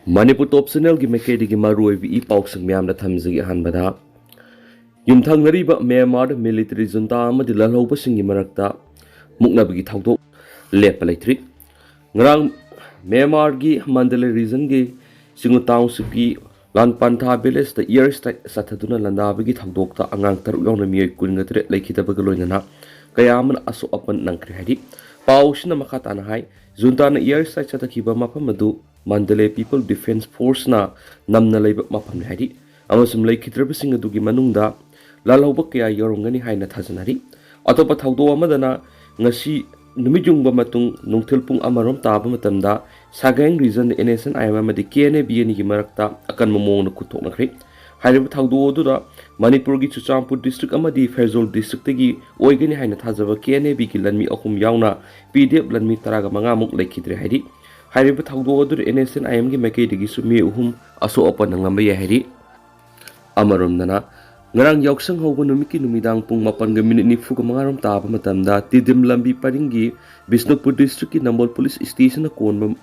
Manipur Top Channel gi Mekedi Marui i Pauksang Miam the Thamzi Hanbada Yumthang Riba Myanmar military junta amadi lalhoba singi marakta muknabagi thawdok lepa leitri ngrang Myanmar gi Mandalay region gi singu township gi lan pantha village the year sathaduna landabagi thawdok ta angang taruk yawna miyoi kunngatre leikhidabaga loinana kayaman aso apan nangkri hadi pausina makhatana hai junta na year side satakhiba mafam adu Mandalay People Defense Force na namna leiba mafam hadi amasum leikhidrabasing adugi manungda lalauba kaya yorongani haina thajanari atopa thawdo amadana ngasi numijungba matung nungthil pung amarom taba matamda Sagaing region NSN amadi KNA-B ni gi marakta akan momong na kutok nakri hairiba thawdo dura Manipur gi Ccpur district amadi Pherzawl district gi oigani haina thajaba KNA-B gi lanmi ahum yauna PDF lanmi taraga manga muk lekhidre hairi hairiba thawdo dura NSN gi makai digi sumi uhum aso opa nangamba ya hairi amarom nana ngarang yaksang hobo numiki numidang pung mapan ga minute ni fu ga mangarom taba matamda tidim lambi paringi Bishnupur district ki Nambol police station na kon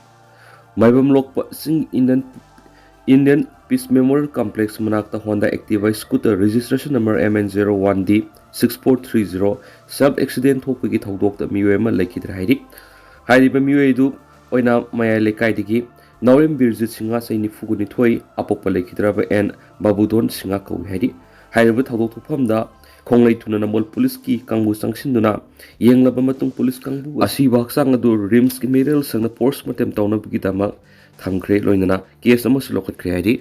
maibam lokpa sing Indian Peace Memorial Complex manakta Honda Activa scooter registration number MN01D 6430 self accident thokpagi thawdok ta miwe ma lekhidra hairi hairiba miwe du oina maya lekai digi Naurem Birjit Singa saini fuguni thoi apokpa lekhidraba en Babudon Singa kawi hairi hairiba thawdok thupamda konglai tuna Nambol police ki kangbu sangsinuna yenglaba matung police kangbu asi baksang adu rims ki medal sangna force matem tawna bigi dama thamkre loinana case ama sulokhat kre hairi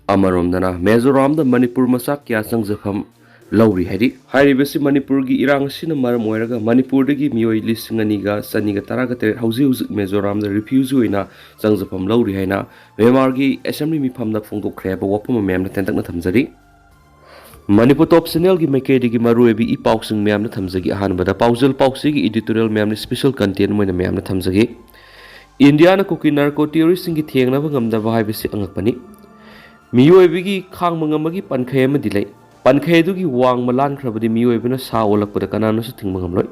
amarom dana Mizoram da Manipur masak kya sangjafam lauri hairi hairibasi Manipur gi irang sina maram oiraga Manipur dagi miyoi lisingani ga saniga taraga ter hauzi Mizoram da refugee oina sangjafam lauri haina Myanmar gi assembly mi phamda phongdok khre ba wapam mem na tentak na thamjari Manipur Top Channel gi Mekedi gi Maruebi i Pauksing mem na thamjagi ahanbada Pherzawl Pauksi gi editorial mem na special content moina mem na thamjagi India na kuki narco terrorist gi thengna ba ngamda ba haibisi angakpani miyoi gi khang mangamagi pankhay ma dilai pankhay du gi wang malan khrabadi miyoi bina sa olakpada kanana su thing mangamloi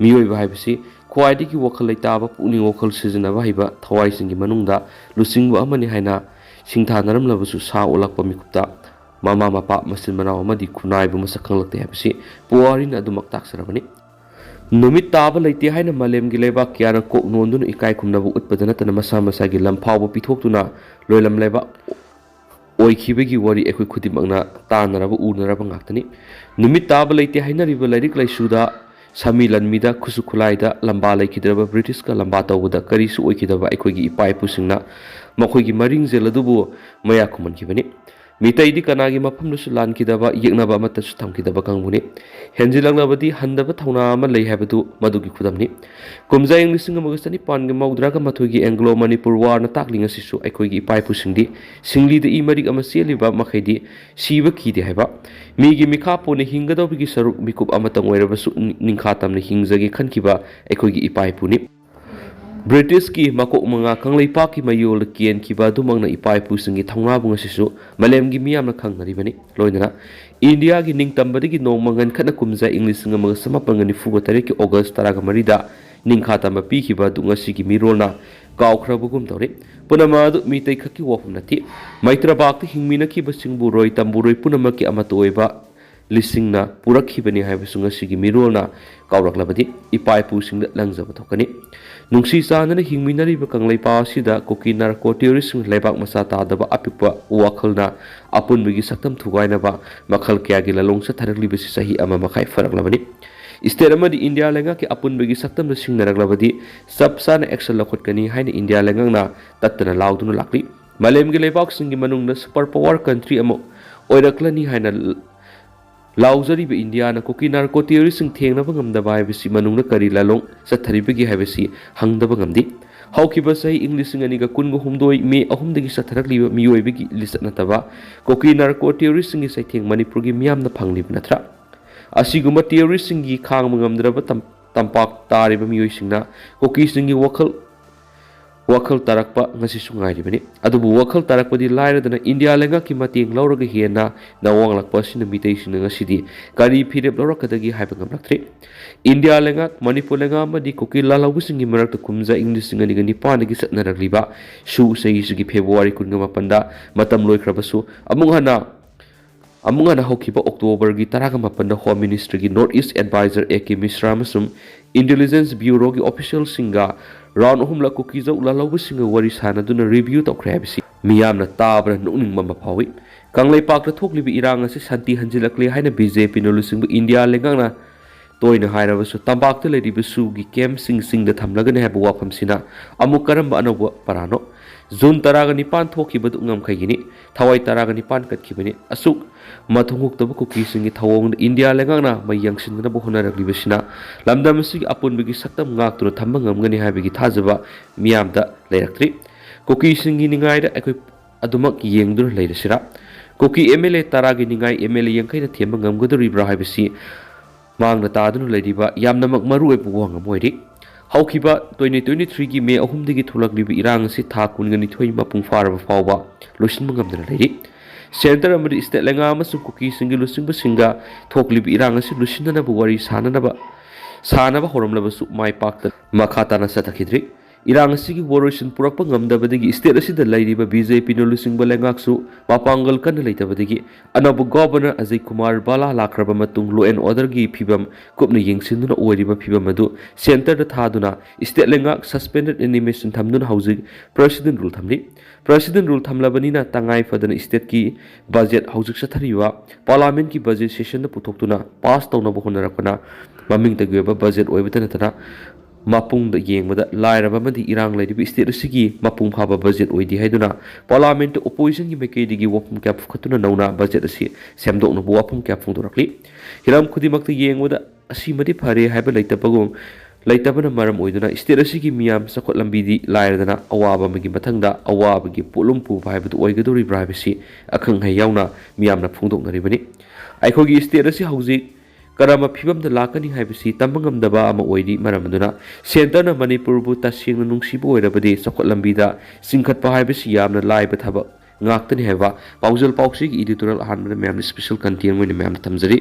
miyoi ba haibisi khwaidi gi wakhal laita ba puni wakhal sijina ba haiba thawai singi manungda lusingba amani haina singtha naram labusu sa olakpa mikupta mama mapa masin manaw amadi khunai bu masakhang lakte haibisi puarin adumak taksarabani numit taba leite haina malem gi leba kyana kok nondun ikai khumnabu utpadana tana masa masa gi lamphawbu pithoktuna loilam leba oikhibegi wari ekoi khudimangna tanarabu unarabu ngaktani numit taba leite haina riba lairik laisuda sami lanmida khusu khulaida lamba laikhidraba British ka lamba tawda karisu oikhidaba ekoigi ipai pusingna makhoigi maring jeladubu maya khumankibani mitai di kanagi mafam su lan kidaba yeknaba mata su thamkidaba kangbuni henjilangnabadi handaba thawna ama lei habadu madugi khudamni kumja inglising amagastani pangi maudraga mathogi Anglo Manipur war na taklinga sisu aikoigi ipai pusingdi singli de imarik ama seliba makhaidi siba khide haiba migi mikha pone hingadobigi saruk mikup amatang oirabasu ningkhatamne hingjagi khankiba aikoigi ipai puni British ki makok manga kanglei pa ki mayol kien ki ba dumangna ipai pusingi thangna bunga sisu malem gi miyam na khangnari bani loinana India gi ningtambadi gi nongmangan khana kumja English nga maga samapangani fuga tarik ki August taraga marida ningkhata ma pi ki ba dunga si gi mirolna kawkhrabugum tawre punama du mitai khaki wafum nati maitra bakti hingmina ki basingbu roi tamburoi punama ki amatoiba lisingna purakhi bani haibasunga si gi mirolna kawraklabadi ipai pusingda langjaba thokani nungsi sanana hingminari ba kanglai pa sida koki narco terrorist lebak masa ta daba apikpa wakhalna apun bigi saktam thugaina ba makhal kya gi lalong sa tharakli bisi sahi ama makhai faraklabani state amadi India lenga ki apun bigi saktam da singnaraklabadi sabsana action lakhotkani haina India lengangna tattana lauduna lakli malem gi lebak singi manungna super power country amo oiraklani haina Lauzari be India na koki narco terrorist thengna bangam da bai bisi manungna kari lalong sa tharibegi haibesi hangda bangamdi haukiba sai English ngani ga kungo humdoi me ahumdagi sa tharakli miyoibegi lisatna taba koki narco terrorist ngi sai theng Manipur gi miyam na phanglib natra asiguma terrorist ngi khang mangamdraba tampak tariba miyoisingna koki singi wakhal tarakpa ngasi sungai bani adubu wakhal tarakpadi lairadana India lengaki mateng lauraga hiena nawang lakpa sina mitei sina ngasidi kari phirep laurakadagi haiba ngamlaktre India lengak Manipur lenga amadi koki lalaubusingi marakta kumza English singa ni panagi satnaragliba su seisigi February kunga mapanda matam loikrabasu amung hana hokiba October gi taraga mapanda Home Ministry gi North East Advisor AK Misra masum Intelligence Bureau gi official singa round humla koki za ulalaubu singa wari sana duna review tokre habisi miyamna tabra nuning mamba phawi kanglai pakta thoklibi iranga se santi hanjilakle haina BJP no lusingbu India lengangna toina hairabasu tambakta leribasu gi camp sing da thamlagane haba wafam sina amuk karamba anaba parano June taraga nipan thokibadu ngam khaigini thawai taraga nipan katkibani asuk mathunguk tabu koki singi thawong India lengangna mayangsin na bohona raglibasina lamdam sig apun bigi saktam ngak tu thamba ngamgani habigi thajaba miyamda leiraktri koki singi ningai da ekoi adumak yengdur leirasira koki MLA taragi ningai MLA yangkai na themba ngamgaduri bra habisi mangna tadunu leiriba yamnamak maru e buwang moiri haukiba 2023 gi May 3 digi thulaklibi irang si tha kungani thoi mapung faraba fawba losin mangamdana leiri center amadi state lenga amasung koki singi lusing basinga thoklibi irang si lusinana bu wari sanaba horamlabasu mai pakta makhata na satakidri irang asigi waroshin purakpa ngamdabadagi state asida lairiba BJP no lusing balengaksu mapangal kan leitabadagi anabu governor Ajay Kumar Bala lakraba matung law and order gi phibam kupna yengsinduna oiriba phibam adu center da thaduna state lengak suspended animation thamduna hauji president rule thamlabani na tangai fadana state ki budget haujik sathariwa parliament ki budget session da putoktuna pass tawna bohonarapana maming tagweba budget oibata natana mapung da yengmada lairaba madi irang lairibi state asigi mapung phaba budget oidi haiduna parliament opposition gi mekedi gi wapum cap khatuna nauna budget asi semdokna bu wapum cap phungdorakli hiram khudimakta yengmada asi madi phare haiba leitabana maram oiduna state asigi miyam sakot lambidi lairadana awaba magi mathangda awaba gi polumpu bhaibu oigadori bribasi akhang hai yauna miyamna phungdoknaribani aikhogi state asi hauji karama phibam da lakani haibasi tambangam daba ama oidi maramaduna center na Manipur bu tasing na nungsibu oirabadi sakot lambida singkhatpa haibasi yamna laiba thaba ngaktani haiba paujal pauksi gi editorial ahanmana mem special content moina mem tamjari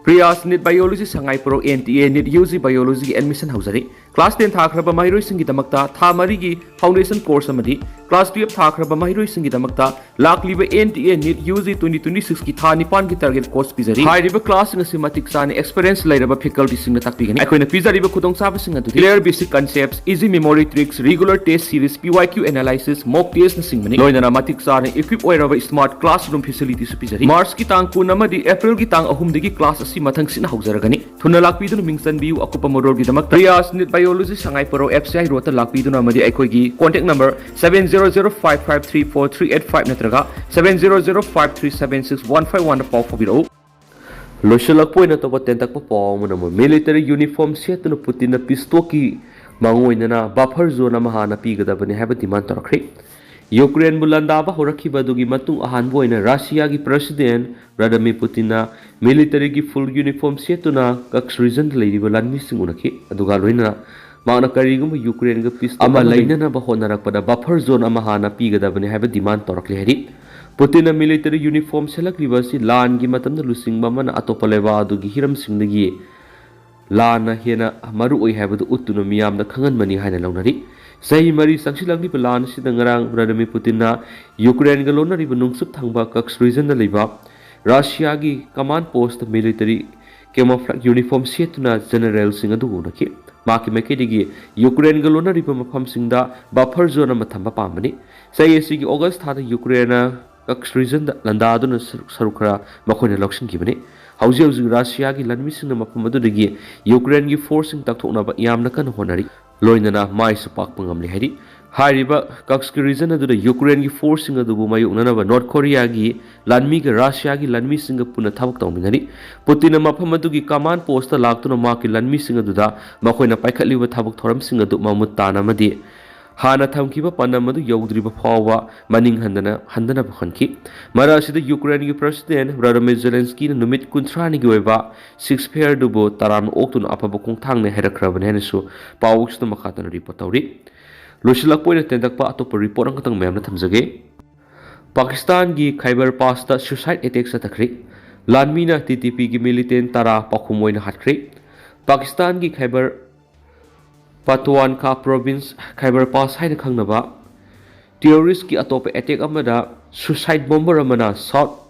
Priyas Nit Biology Sangai Pro NTA Nit UG Biology admission hausari class 10 thakraba mahiroi singi damakta tha mari gi foundation course amadi class 12 thakraba mahiroi singi damakta lakliba NTA Nit UG 2026 ki tha nipan ki target course pizari hairiba class singa simatic sani experience lairaba faculty singna takpigani akoina pizariba khudong saba singa du clear basic concepts easy memory tricks regular test series PYQ analysis mock test na singmani loinana matic sani equip oiraba smart classroom facility su pizari March ki tang 2 amadi April ki tang 3 dagi class mathang sina haujaragani thuna lakpiduna mingsan biu akupa morol gi damak Priyas Nit Biology Sangai Pro FCI rota lakpiduna amadi aikoi gi contact number 7005534385 natraga 7005376151 paw phobiro loishalak poina to patentak pa paw mo military uniform setuna putina pistoki mangoinana buffer zone ma hana pigadabani haba demand torakri Ukraine bulandaba horakhiba dugi matung ahan boina Russia gi president Vladimir Putin na military gi full uniform setuna kaks region leiriba lanmi singunaki aduga loina maana karigum Ukraine ga pistol ama lainana ba honarakpada buffer zone ama hana pigadabani haiba demand torakli hari Putin na military uniform selakliba si lan gi matamna lusingba mana atopaleba adugi hiram singdagi lana hena maru oi haibadu uttuna miyamna khangan mani haina launari Sahi mari sangsilagli plan sida ngarang Vladimir Putin na Ukraine ga lona riba nungsup thangba kaks region na liba Russia gi command post military camouflage uniform setuna general singa du naki maki mekedi Ukraine ga lona riba mafam singda buffer zone ma thamba pamani sahi esi gi August thada Ukraine kaks region da landa aduna sarukra makhone lokshin gibani hauji Russia gi lanmi singna mafam adu dagi Ukraine gi forcing takthokna ba yamna kan honari loinana mai supak pangamli hari hariba kakski region adu Ukraine gi forcing adu mayuknana ba North Korea gi lanmi ga Russia gi lanmi singa puna thabak tawminari Putin mafam adu gi command post ta laktuna ma ki lanmi singa du da makoina paikhatli ba thabak thoram singa du mamut tana madi hana thamkiba panamadu yaudriba phawa maning handana bkhanki marasida Ukraine gi president Volodymyr Zelensky na numit 13 ni goiba 6 fair dubo taran oktun apaba kongthang ne herakrabane hanesu pawuks na makhatana report tawri Loisilakpoina tendakpa atopa report ang katang mayamna thamjage. Pakistan gi Khyber Pass ta suicide attack sa takhri. Lanmina TTP gi militant tara pakhumoina hatkri. Pakistan gi Khyber Pakhtunkhwa province Khyber Pass haina khangnaba terrorist ki atopa attack amada suicide bomber amana South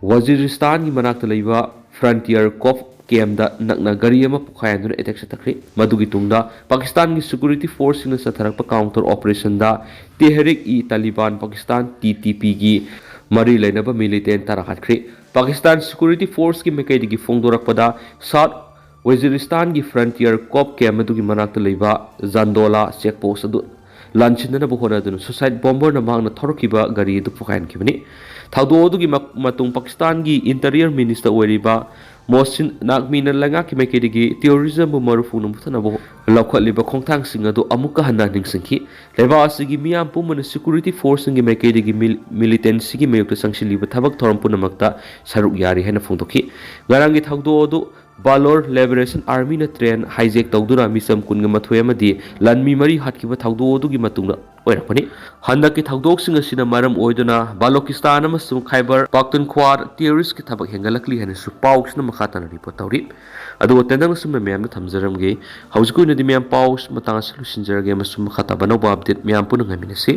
Waziristan gi manakta leiba frontier cop camp da nakna gari ama pukhayanduna attack sa takhri. Madugi tungda Pakistan gi security force na sa tharakpa counter operation da Tehrik-i-Taliban Pakistan TTP gi mari lainaba militant tara hatkri. Pakistan security force ki mekaidi gi fongdorakpada South Waziristan gi frontier cop camp madugi manakta leiba Zandola checkpost adu lanchinna bu hona dun suicide bomber na mangna thorokiba gari du pukhain kibani. Thaudo du gi matung Pakistan gi interior minister oiriba Mohsin Naqvina langa ki mekaidi gi terrorism bu marufu na muthana bu laukhatliba khongthang sing adu amuka hanna ningsingki leba asigi miyam pumana security force ngi mekaidi gi militancy gi mayukta sangshiliba thabak thoram punamakta saruk yari hena phongdoki garangi thaudo du Balor Liberation Army na train hijack tawduna misam kunga mathoi amadi lanmi mari hatkiba thaudo du gi matungna oirakpani handaki thaudok singa sina maram oiduna Balochistan amasung Khyber Pakhtunkhwa terrorist ki thabak hengalakli hena su paus na makhatana report tawri adu tendang sumna meyam na thamjaramge hauskui na di meyam paus matanga solution jarage masum makhata banaw update meyam punang ngaminasi